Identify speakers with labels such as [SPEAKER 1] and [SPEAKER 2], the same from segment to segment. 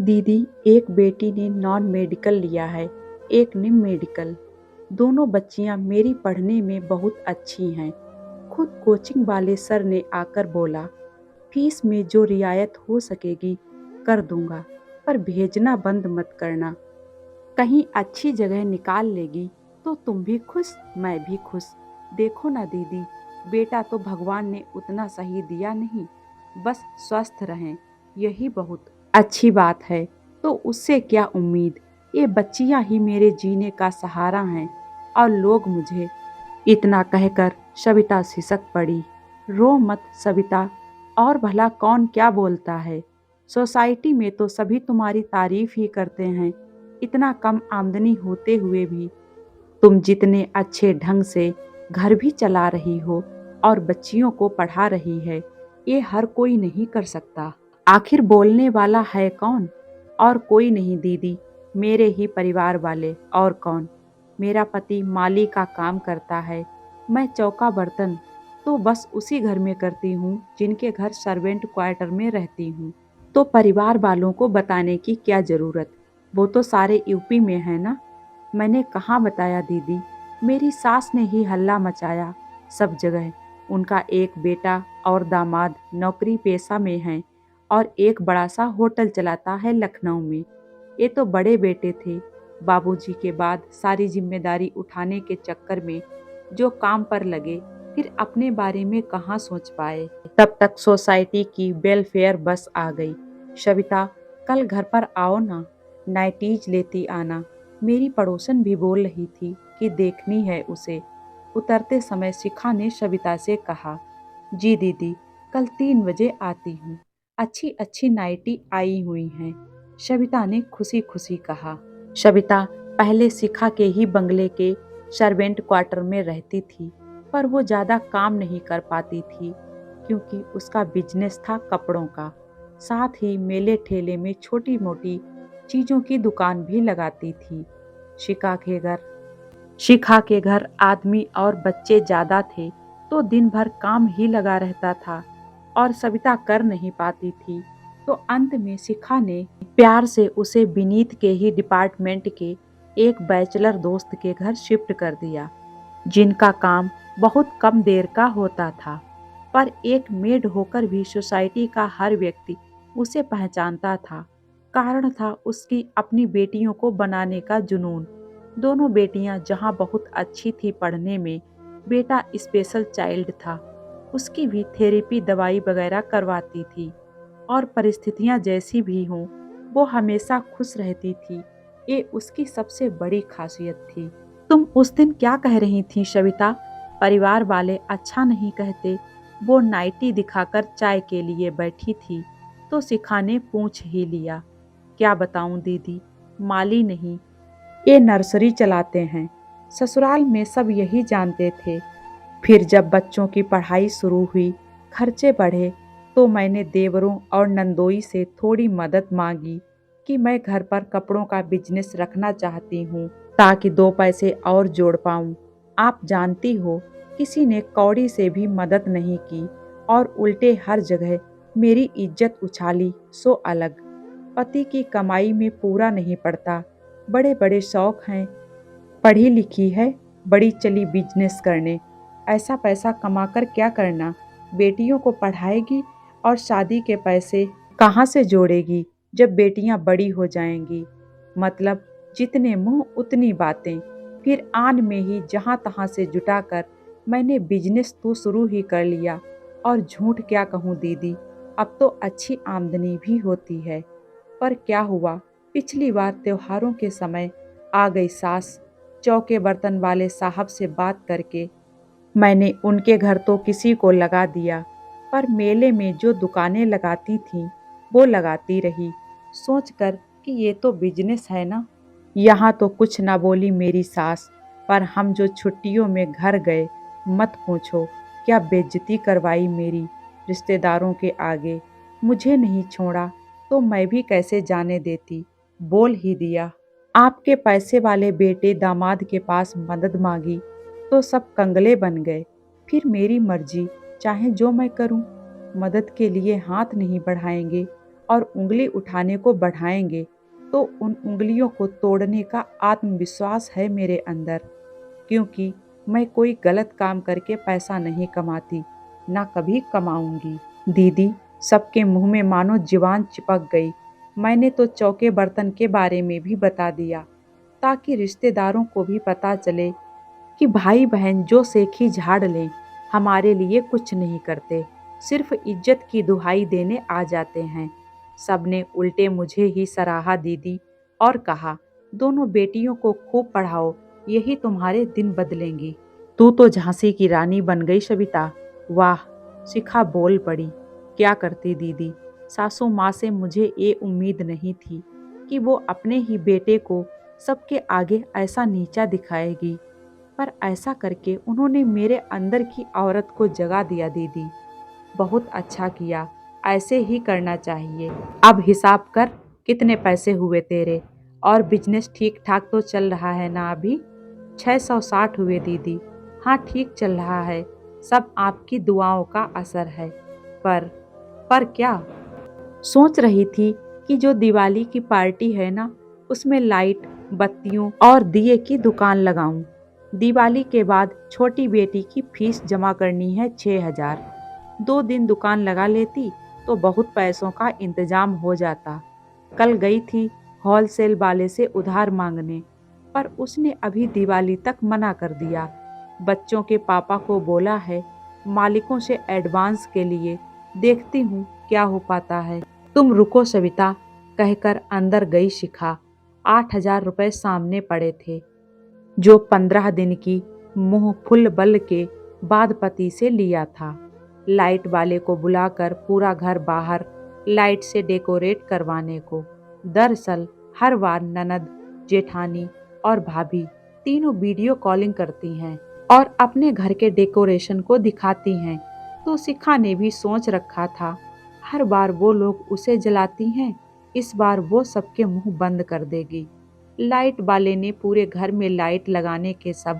[SPEAKER 1] दीदी, एक बेटी ने नॉन मेडिकल लिया है, एक ने मेडिकल। दोनों बच्चियां मेरी पढ़ने में बहुत अच्छी हैं। खुद कोचिंग वाले सर ने आकर बोला, फीस में जो रियायत हो सकेगी कर दूंगा, पर भेजना बंद मत करना। कहीं अच्छी जगह निकाल लेगी तो तुम भी खुश, मैं भी खुश। देखो ना दीदी, बेटा तो भगवान ने उतना सही दिया नहीं, बस स्वस्थ रहें, यही बहुत अच्छी बात है। तो उससे क्या उम्मीद, ये बच्चियां ही मेरे जीने का सहारा हैं। और लोग मुझे इतना कहकर सविता सिसक पड़ी। रो मत सविता, और भला कौन क्या बोलता है। सोसाइटी में तो सभी तुम्हारी तारीफ ही करते हैं। इतना कम आमदनी होते हुए भी तुम जितने अच्छे ढंग से घर भी चला रही हो और बच्चियों को पढ़ा रही है, ये हर कोई नहीं कर सकता। आखिर बोलने वाला है कौन? और कोई नहीं दीदी, मेरे ही परिवार वाले, और कौन। मेरा पति माली का काम करता है, मैं चौका बर्तन तो बस उसी घर में करती हूँ जिनके घर सर्वेंट क्वार्टर में रहती हूँ। तो परिवार वालों को बताने की क्या ज़रूरत, वो तो सारे यूपी में है ना। मैंने कहाँ बताया दीदी, मेरी सास ने ही हल्ला मचाया सब जगह। उनका एक बेटा और दामाद नौकरी पेशा में हैं और एक बड़ा सा होटल चलाता है लखनऊ में। ये तो बड़े बेटे थे, बाबूजी के बाद सारी जिम्मेदारी उठाने के चक्कर में जो काम पर लगे, फिर अपने बारे में कहाँ सोच पाए। तब तक सोसाइटी की वेलफेयर बस आ गई। सविता, कल घर पर आओ ना, नाइटीज लेती आना। मेरी पड़ोसन भी बोल रही थी कि देखनी है उसे। उतरते समय शिखा ने सविता से कहा, जी दीदी, कल 3 बजे आती हूँ। अच्छी अच्छी नाइटी आई हुई हैं। सविता ने खुशी खुशी कहा। सविता पहले शिखा के ही बंगले के सर्वेंट क्वार्टर में रहती थी, पर वो ज़्यादा काम नहीं कर पाती थी क्योंकि उसका बिजनेस था कपड़ों का। साथ ही मेले ठेले में छोटी मोटी चीज़ों की दुकान भी लगाती थी। शिखा के घर शिखा के घर आदमी और बच्चे ज़्यादा थे, तो दिन भर काम ही लगा रहता था और सविता कर नहीं पाती थी। तो अंत में शिखा ने प्यार से उसे विनीत के ही डिपार्टमेंट के एक बैचलर दोस्त के घर शिफ्ट कर दिया, जिनका काम बहुत कम देर का होता था। पर एक मेड होकर भी सोसाइटी का हर व्यक्ति उसे पहचानता था। कारण था उसकी अपनी बेटियों को बनाने का जुनून। दोनों बेटियां जहां बहुत अच्छी थी पढ़ने में, बेटा स्पेशल चाइल्ड था। उसकी भी थेरेपी दवाई वगैरह करवाती थी, और परिस्थितियां जैसी भी हों, वो हमेशा खुश रहती थी। ये उसकी सबसे बड़ी खासियत थी। तुम उस दिन क्या कह रही थी सविता? परिवार वाले अच्छा नहीं कहते? वो नाइटी दिखाकर चाय के लिए बैठी थी तो शिखा ने पूछ ही लिया। क्या बताऊं दीदी, माली नहीं, ये नर्सरी चलाते हैं। ससुराल में सब यही जानते थे। फिर जब बच्चों की पढ़ाई शुरू हुई, खर्चे बढ़े, तो मैंने देवरों और नंदोई से थोड़ी मदद मांगी कि मैं घर पर कपड़ों का बिजनेस रखना चाहती हूँ ताकि 2 पैसे और जोड़ पाऊँ। आप जानती हो, किसी ने कौड़ी से भी मदद नहीं की और उल्टे हर जगह मेरी इज्जत उछाली सो अलग। पति की कमाई में पूरा नहीं पड़ता, बड़े बड़े शौक हैं, पढ़ी लिखी है, बड़ी चली बिजनेस करने। ऐसा पैसा कमाकर क्या करना? बेटियों को पढ़ाएगी और शादी के पैसे कहाँ से जोड़ेगी जब बेटियां बड़ी हो जाएंगी? मतलब जितने मुंह उतनी बातें। फिर आन में ही जहां तहां से जुटाकर मैंने बिजनेस तो शुरू ही कर लिया। और झूठ क्या कहूँ दीदी, अब तो अच्छी आमदनी भी होती है। पर क्या हुआ, पिछली बार त्योहारों के समय आ गई सास। चौके बर्तन वाले साहब से बात करके मैंने उनके घर तो किसी को लगा दिया, पर मेले में जो दुकानें लगाती थीं वो लगाती रही, सोचकर कि ये तो बिजनेस है ना। यहाँ तो कुछ ना बोली मेरी सास, पर हम जो छुट्टियों में घर गए, मत पूछो क्या बेइज्जती करवाई मेरी रिश्तेदारों के आगे। मुझे नहीं छोड़ा तो मैं भी कैसे जाने देती, बोल ही दिया। आपके पैसे वाले बेटे दामाद के पास मदद मांगी तो सब कंगले बन गए। फिर मेरी मर्जी, चाहे जो मैं करूं, मदद के लिए हाथ नहीं बढ़ाएंगे और उंगली उठाने को बढ़ाएंगे तो उन उंगलियों को तोड़ने का आत्मविश्वास है मेरे अंदर, क्योंकि मैं कोई गलत काम करके पैसा नहीं कमाती, ना कभी कमाऊंगी। दीदी, सबके मुंह में मानो जीवान चिपक गई। मैंने तो चौके बर्तन के बारे में भी बता दिया, ताकि रिश्तेदारों को भी पता चले कि भाई बहन जो सेखी झाड़ लें, हमारे लिए कुछ नहीं करते, सिर्फ इज्जत की दुहाई देने आ जाते हैं। सबने उल्टे मुझे ही सराहा दीदी, और कहा, दोनों बेटियों को खूब पढ़ाओ, यही तुम्हारे दिन बदलेंगी। तू तो झांसी की रानी बन गई सविता। वाह, शिखा बोल पड़ी। क्या करती दीदी, सासू माँ से मुझे ये उम्मीद नहीं थी कि वो अपने ही बेटे को सबके आगे ऐसा नीचा दिखाएगी, पर ऐसा करके उन्होंने मेरे अंदर की औरत को जगा दिया दीदी। बहुत अच्छा किया, ऐसे ही करना चाहिए। अब हिसाब कर, कितने पैसे हुए तेरे, और बिजनेस ठीक ठाक तो चल रहा है ना अभी? 660 हुए दीदी। हाँ, ठीक चल रहा है, सब आपकी दुआओं का असर है। पर क्या? सोच रही थी कि जो दिवाली की पार्टी है ना, उसमें लाइट, बत्तियों और दिए की दुकान लगाऊं। दिवाली के बाद छोटी बेटी की फीस जमा करनी है 6,000। 2 दिन दुकान लगा लेती तो बहुत पैसों का इंतजाम हो जाता। कल गई थी होलसेल वाले से उधार मांगने, पर उसने अभी दिवाली तक मना कर दिया। बच्चों के पापा को बोला है मालिकों से एडवांस के लिए, देखती हूँ क्या हो पाता है। तुम रुको सविता, कहकर अंदर गई शिखा। 8,000 रुपए सामने पड़े थे, जो 15 दिन की मुंह फुल बल के बाद पति से लिया था। लाइट वाले को बुलाकर पूरा घर बाहर लाइट से डेकोरेट करवाने को। दरअसल हर बार ननद, जेठानी और भाभी तीनों वीडियो कॉलिंग करती हैं और अपने घर के डेकोरेशन को दिखाती हैं, तो शिखा ने भी सोच रखा था हर बार वो लोग उसे जलाती हैं, इस बार वो सबके मुंह बंद कर देगी। लाइट वाले ने पूरे घर में लाइट लगाने के सब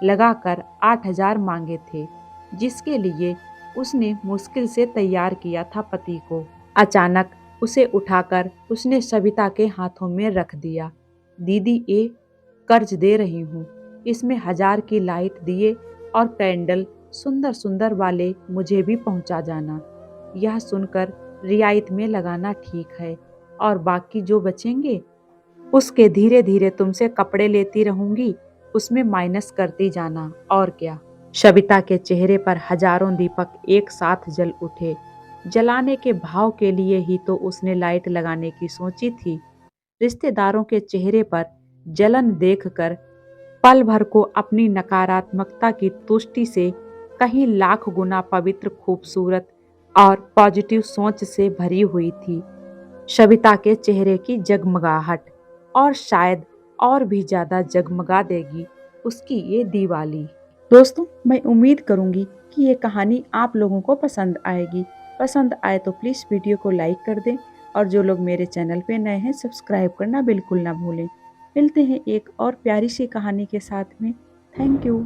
[SPEAKER 1] लगाकर 8,000 मांगे थे, जिसके लिए उसने मुश्किल से तैयार किया था पति को। अचानक उसे उठाकर उसने सविता के हाथों में रख दिया। दीदी, ये कर्ज दे रही हूँ, इसमें 1,000 की लाइट, दिए और कैंडल सुंदर सुंदर वाले मुझे भी पहुँचा जाना। यह सुनकर रियायत में लगाना ठीक है, और बाकी जो बचेंगे उसके धीरे धीरे तुमसे कपड़े लेती रहूंगी, उसमें माइनस करती जाना, और क्या। सविता के चेहरे पर हजारों दीपक एक साथ जल उठे। जलाने के भाव के लिए ही तो उसने लाइट लगाने की सोची थी। रिश्तेदारों के चेहरे पर जलन देखकर पल भर को अपनी नकारात्मकता की तुष्टि से कहीं लाख गुना पवित्र, खूबसूरत और पॉजिटिव सोच से भरी हुई थी सविता के चेहरे की जगमगाहट, और शायद और भी ज्यादा जगमगा देगी उसकी ये दिवाली। दोस्तों, मैं उम्मीद करूंगी कि ये कहानी आप लोगों को पसंद आएगी। पसंद आए तो प्लीज़ वीडियो को लाइक कर दें, और जो लोग मेरे चैनल पे नए हैं सब्सक्राइब करना बिल्कुल ना भूलें। मिलते हैं एक और प्यारी सी कहानी के साथ में। Thank you.